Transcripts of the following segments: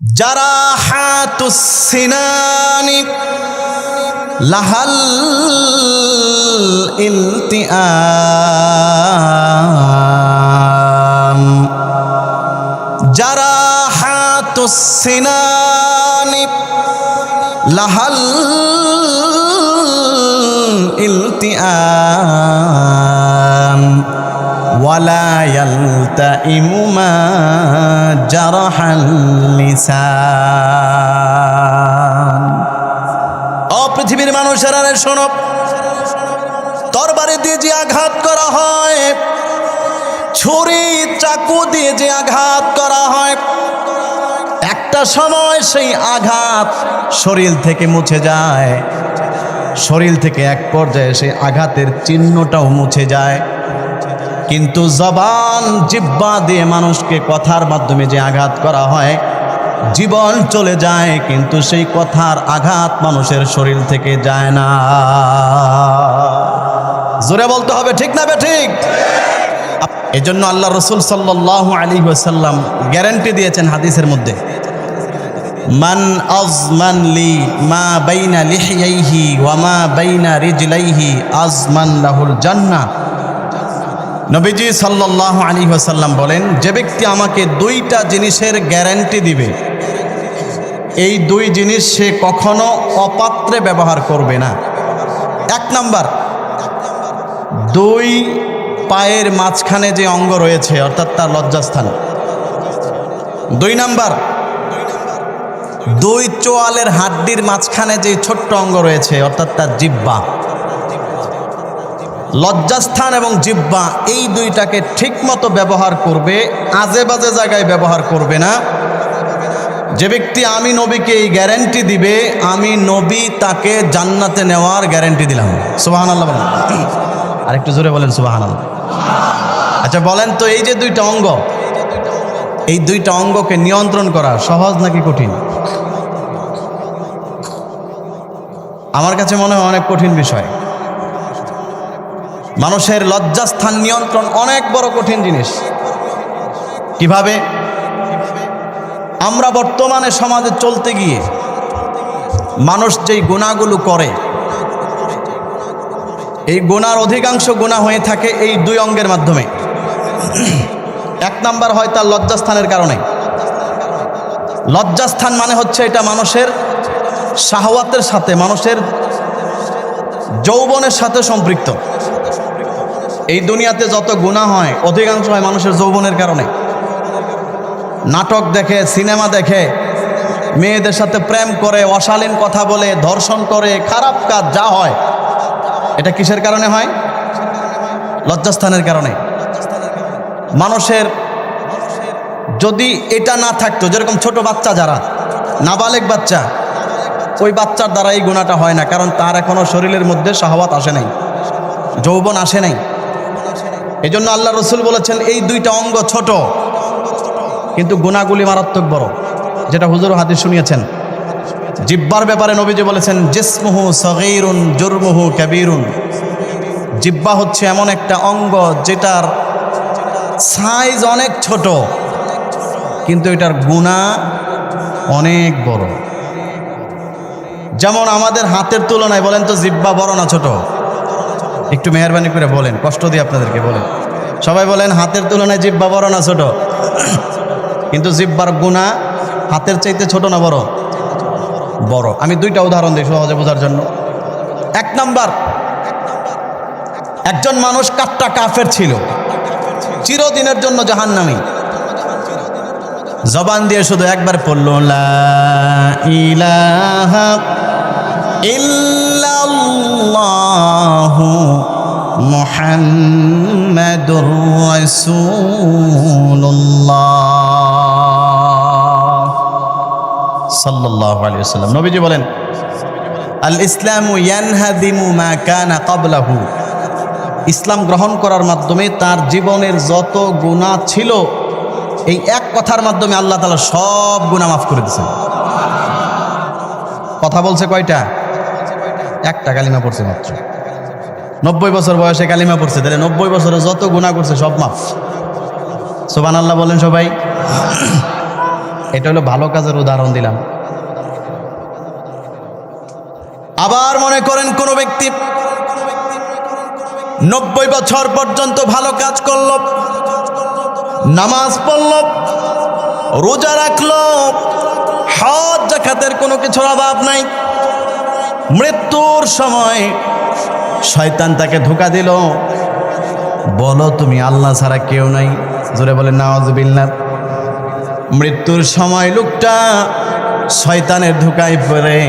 জারাহাতুস সিনানি লাহাল ইলতিআম। জারাহাতুস সিনানি লাহাল ইলতিআম ওয়ালা ইয়ালতাইমু মা জারাহাল লিসান। ও পৃথিবীর মানুষেরা শোনো, তরবারি দিয়ে যে আঘাত করা হয়, ছুরি চাকু দিয়ে যে আঘাত করা হয়, একটা সময় সেই আঘাত শরীর থেকে মুছে যায়, শরীর থেকে এক পর্যায়ে সেই আঘাতের চিহ্নটাও মুছে যায়। কিন্তু জবান জিহ্বা দিয়ে মানুষকে কথার মাধ্যমে যে আঘাত করা হয়, জীবন চলে যায় কিন্তু সেই কথার আঘাত মানুষের শরীর থেকে যায় না। জোরে বলতে হবে, ঠিক না বেঠিক? এজন্য আল্লাহ রসুল সাল্লাল্লাহু আলাইহি ওয়াসাল্লাম গ্যারান্টি দিয়েছেন হাদিসের মধ্যে, মান আজমান লি মা বাইনা লিহিয়াইহি ওয়া মা বাইনা রিজলাইহি আজমান লাহুল জান্নাহ। নবীজি সাল্লাল্লাহু আলাইহি ওয়াসাল্লাম বলেন, যে ব্যক্তি আমাকে দুইটা জিনিসের গ্যারান্টি দিবে, এই দুই জিনিস সে কখনো অপাত্রে ব্যবহার করবে না। এক নাম্বার, দুই পায়ের মাঝখানে যে অঙ্গ রয়েছে অর্থাৎ তার লজ্জাস্থান। দুই নাম্বার, দুই চোয়ালের হাড্ডির মাঝখানে যে ছোট্ট অঙ্গ রয়েছে অর্থাৎ তার জিহ্বা। লজ্জাস্থান এবং জিহ্বা এই দুইটাকে ঠিক মতো ব্যবহার করবে, আজে বাজে জায়গায় ব্যবহার করবে না। যে ব্যক্তি আমি নবীকে এই গ্যারান্টি দিবে, আমি নবী তাকে জান্নাতে নেওয়ার গ্যারান্টি দিলাম। সুবহানাল্লাহ বলেন, আরেকটু জোরে বলেন সুবহানাল্লাহ। আচ্ছা বলেন তো, এই যে দুইটা অঙ্গ, এই দুইটা অঙ্গকে নিয়ন্ত্রণ করা সহজ নাকি কঠিন? আমার কাছে মনে হয় অনেক কঠিন বিষয়। মানুষের লজ্জাস্থান নিয়ন্ত্রণ অনেক বড় কঠিন জিনিস। কিভাবে? আমরা বর্তমানে সমাজে চলতে গিয়ে মানুষ যেই গুনাহগুলো করে, এই গুনার অধিকাংশ গুনাহ হয়ে থাকে এই দুই অঙ্গের মাধ্যমে। এক নাম্বার হয় তার লজ্জাস্থানের কারণে। লজ্জাস্থান মানে হচ্ছে এটা মানুষের শাহওয়াতের সাথে, মানুষের যৌবনের সাথে সম্পৃক্ত। এই দুনিয়াতে যত গুনাহ হয় অধিকাংশ হয় মানুষের যৌবনের কারণে। নাটক দেখে, সিনেমা দেখে, মেয়েদের সাথে প্রেম করে, অশালীন কথা বলে, ধর্ষণ করে, খারাপ কাজ যা হয়, এটা কিসের কারণে হয়? লজ্জাস্থানের কারণে। মানুষের যদি এটা না থাকতো, যেরকম ছোট বাচ্চা যারা নাবালেগ বাচ্চা, ওই বাচ্চার দ্বারা এই গুনাহটা হয় না, কারণ তার এখনো শরীরের মধ্যে শাহওয়াত আসে নাই, যৌবন আসে নাই। এজন্য আল্লাহ রসুল বলেছেন এই দুইটা অঙ্গ ছোট কিন্তু গুনাহগুলি মারাত্মক বড়, যেটা হুজুর হাদিস শুনিয়েছেন। জিহ্বার ব্যাপারে নবীজি বলেছেন, জিসমুহু সগীরুন জুরমুহু কাবীরুন। জিহ্বা হচ্ছে এমন একটা অঙ্গ যেটার সাইজ অনেক ছোট কিন্তু এটার গুনাহ অনেক বড়। যেমন আমাদের হাতের তুলনায় বলেন তো জিহ্বা বড় না ছোট? একটু মেহরবানি করে বলেন, কষ্ট দিয়ে আপনাদেরকে বলেন। সবাই বলেন, হাতের তুলনায় জিহ্বা বড় না ছোট? কিন্তু জিহ্বার গুনাহ হাতের চাইতে ছোট না বড়? বড়। আমি দুইটা উদাহরণ দিই সহজে বোঝার জন্য। এক নাম্বার, একজন মানুষ কাট্টা কাফের ছিল, চিরদিনের জন্য জাহান্নামী। জবান দিয়ে শুধু একবার পড়ল লা ইলাহা ইল্লাল্লাহু মুহাম্মাদুর রাসূলুল্লাহ সাল্লাল্লাহু আলাইহি ওয়াসাল্লাম। নবীজি বলেন, আল ইসলামু ইয়ানহাদিমু মা কানা ক্বাবলাহু। ইসলাম গ্রহণ করার মাধ্যমে তার জীবনের যত গুনাহ ছিল, এই এক কথার মাধ্যমে আল্লাহ তাআলা সব গুনাহ মাফ করে দিয়েছেন। কথা বলছে কয়টা? একটা কালিমা পড়ছে মাত্র। 90 বছর বয়সে কালিমা পড়ছে, তাহলে 90 বছরে যত গুনাহ করছে সব মাফ। সুবহানাল্লাহ বলেন সবাই। এটা হলো ভালো কাজের উদাহরণ দিলাম। আবার মনে করেন কোন ব্যক্তি 90 বছর পর্যন্ত ভালো কাজ করল, নামাজ পড়ল, রোজা রাখলো, হজ যাকাতের কোনো কিছুর অভাব নাই। মৃত্যুর সময় শয়তান তাকে ধোঁকা দিল, বলো তুমি আল্লাহ ছাড়া কেউ নাই, জোরে বলেন নাউজুবিল্লাহ। মৃত্যুর সময় লোকটা শয়তানের ধোঁকায় পড়ে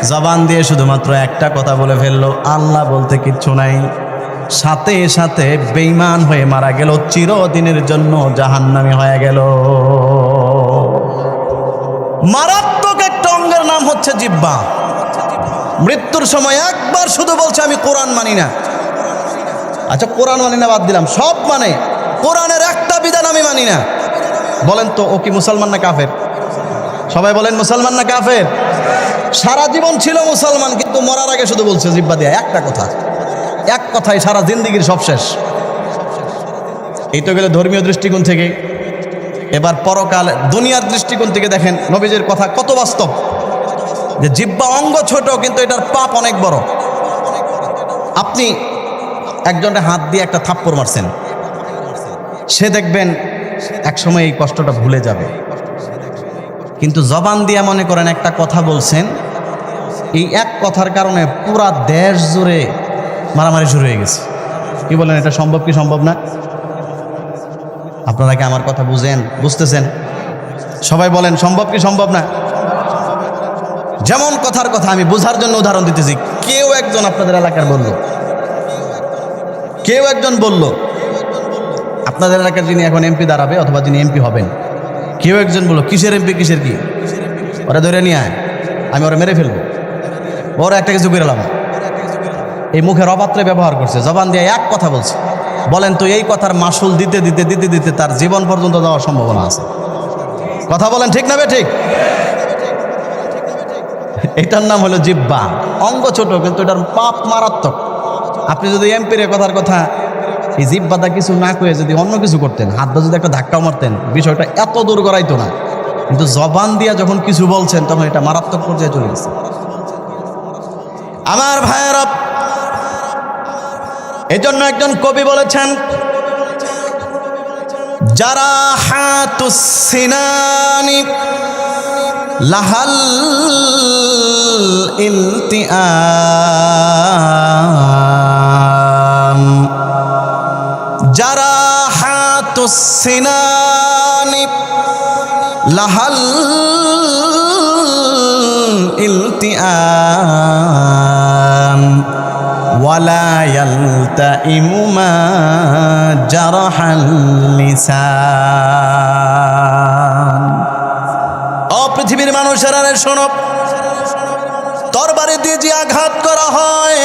জবান দিয়ে শুধুমাত্র একটা কথা বলে ফেললো, আল্লাহ বলতে কিচ্ছু নাই। সাথে সাথে বেঈমান হয়ে মারা গেল, চিরদিনের জন্য জাহান্নামী হয়ে গেল। মারাত্মক একটা অঙ্গের নাম হচ্ছে জিহ্বা। মৃত্যুর সময় একবার শুধু বলছে আমি কোরআন মানি না। আচ্ছা কোরআন মানি না বাদ দিলাম, সব মানে কোরআনের একটা বিধান আমি মানি না। বলেন তো ও কি মুসলমান না কাফের? সবাই বলেন মুসলমান না কাফের? সারা জীবন ছিল মুসলমান, কিন্তু মরার আগে শুধু বলছে জিহ্বা দিয়ে একটা কথা, এক কথাই সারা জিন্দেগির সব শেষ। এই তো গেলে ধর্মীয় দৃষ্টিকোণ থেকে। এবার পরকাল দুনিয়ার দৃষ্টিকোণ থেকে দেখেন নবীজির কথা কত বাস্তব, যে জিহ্বা অঙ্গ ছোট কিন্তু এটার পাপ অনেক বড়। আপনি একজনের হাত দিয়ে একটা থাপ্পড় মারছেন, সে দেখবেন একসময় এই কষ্টটা ভুলে যাবে। কিন্তু জবান দিয়ে মনে করেন একটা কথা বলছেন, এই এক কথার কারণে পুরা দেশ জুড়ে মারামারি শুরু হয়ে গেছে। কি বলেন, এটা সম্ভব কি সম্ভব না? আপনারা কি আমার কথা বুঝতেছেন? সবাই বলেন সম্ভব কি সম্ভব না? যেমন কথার কথা আমি বোঝার জন্য উদাহরণ দিতেছি। কেউ একজন আপনাদের এলাকার বলল, কেউ একজন বলল আপনাদের এলাকার যিনি এখন এমপি দাঁড়াবে অথবা যিনি এমপি হবেন, কেউ একজন বলল কিসের এমপি কিসের কি, ওরা ধরে নিয়ে আয়, আমি ওরা মেরে ফেলবো, ওরা একটা কিছু বেরোলাম। এই মুখের অপাত্রে ব্যবহার করছে, জবান দিয়ে এক কথা বলছে। বলেন তো এই কথার মাসুল দিতে দিতে দিতে দিতে তার জীবন পর্যন্ত যাওয়ার সম্ভাবনা আছে। কথা বলেন ঠিক না বে ঠিক? এটার নাম হলো জিহ্বা। অঙ্গ ছোট কিন্তু এটার পাপ মারাত্মক। আপনি যদি এমপির কথার কথা এই জিহ্বাটা কিছু না কয়ে যদি অন্য কিছু করতেন, হাতটা যদি একটা ধাক্কা মারতেন, বিষয়টা এত দূর গড়াইতো না। কিন্তু জবান দিয়া যখন কিছু বলছেন তখন এটা মারাত্মক পর্যায়ে চলে গেছে। আমার ভাইয়েরা, এই জন্য একজন কবি বলেছেন, যারা হাতুস সিনানি লাহাল ইলতিআম, যারা হাতুস সিনানি লাহাল ইলতিআম ওয়ালা ইয়ালতাইমু মা জারাহাল লিসান। ও পৃথিবীর মানুষেরা শোনো, তরবারি দিয়ে যে আঘাত করা হয়,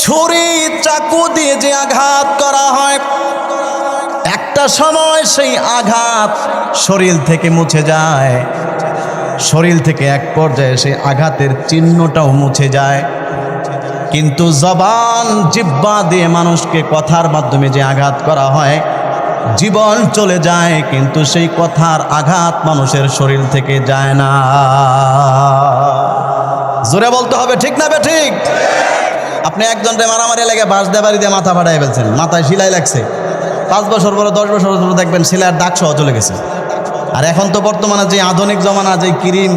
ছুরি চাকু দিয়ে যে আঘাত করা হয়, একটা সময় সেই আঘাত শরীর থেকে মুছে যায়, শরীর থেকে এক পর্যায়ে সেই আঘাতের চিহ্নটাও মুছে যায়। কিন্তু জবান জিহ্বা দিয়ে মানুষকে কথার মাধ্যমে যে আঘাত করা হয়, জীবন চলে যায় কিন্তু সেই কথার আঘাত মানুষের শরীর থেকে যায় না। জোরে বলতে হবে ঠিক না বে ঠিক? আপনি একজনকে মারামারি লেগে বাঁশ দিয়ে বাড়ি দিয়ে মাথা ফাটাই ফেলছেন, মাথায় সেলাই লাগছে, 5 বছর পরে 10 বছর পরে দেখবেন সেলাইয়ের দাগ সহ চলে গেছে। আর এখন তো বর্তমানে যে আধুনিক জমানা, যে ক্রিম,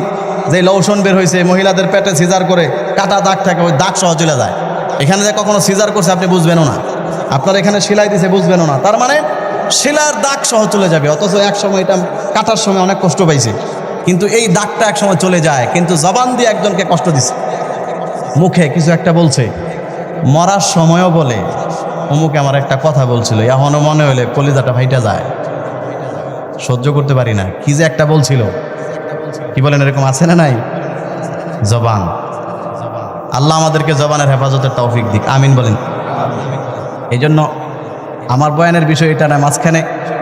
যে লোশন বের হয়েছে, মহিলাদের পেটে সিজার করে কাটা দাগ থাকে, ওই দাগ সহ চলে যায়। এখানে যে কখনো সিজার করছে আপনি বুঝবেনও না, আপনার এখানে সেলাই দিছে বুঝবেনও না, তার মানে সেলাইয়ের দাগ সহ চলে যাবে। অথচ এক সময় এটা কাটার সময় অনেক কষ্ট পাইছে, কিন্তু এই দাগটা এক সময় চলে যায়। কিন্তু জবান দিয়ে একজনকে কষ্ট দিছে, মুখে কিছু একটা বলছে, মরার সময়ও বলে অমুকে আমার একটা কথা বলছিল, এখনও মনে হলে কলিজাটা ভাইটা যায়, সহ্য করতে পারি না, কি যে একটা বলছিল। কি বলেন, এরকম আছে না নাই? জবান। আল্লাহ আমাদেরকে জবানের হেফাজতের তৌফিক দিক, আমিন বলেন। এই জন্য আমার বয়ানের বিষয় এটা না, মাঝখানে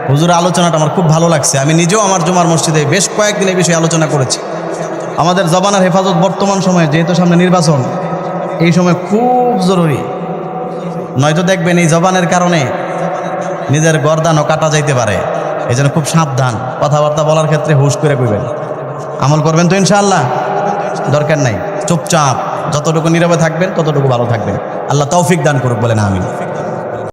হুজুরের আলোচনাটা আমার খুব ভালো লাগছে। আমি নিজেও আমার জুমার মসজিদে বেশ কয়েকদিন এই বিষয়ে আলোচনা করেছি। আমাদের জবানের হেফাজত বর্তমান সময়ে, যেহেতু সামনে নির্বাচন, এই সময় খুব জরুরি। নয়তো দেখবেন এই জবানের কারণে নিজের গর্দানও কাটা যাইতে পারে। এই জন্য খুব সাবধান, কথাবার্তা বলার ক্ষেত্রে হুশ করে কইবেন। আমল করবেন তো ইনশাআল্লাহ? দরকার নাই, চুপচাপ যতটুকু নীরবে থাকবেন ততটুকু ভালো থাকবেন। আল্লাহ তৌফিক দান করুক, বলেন আমিন।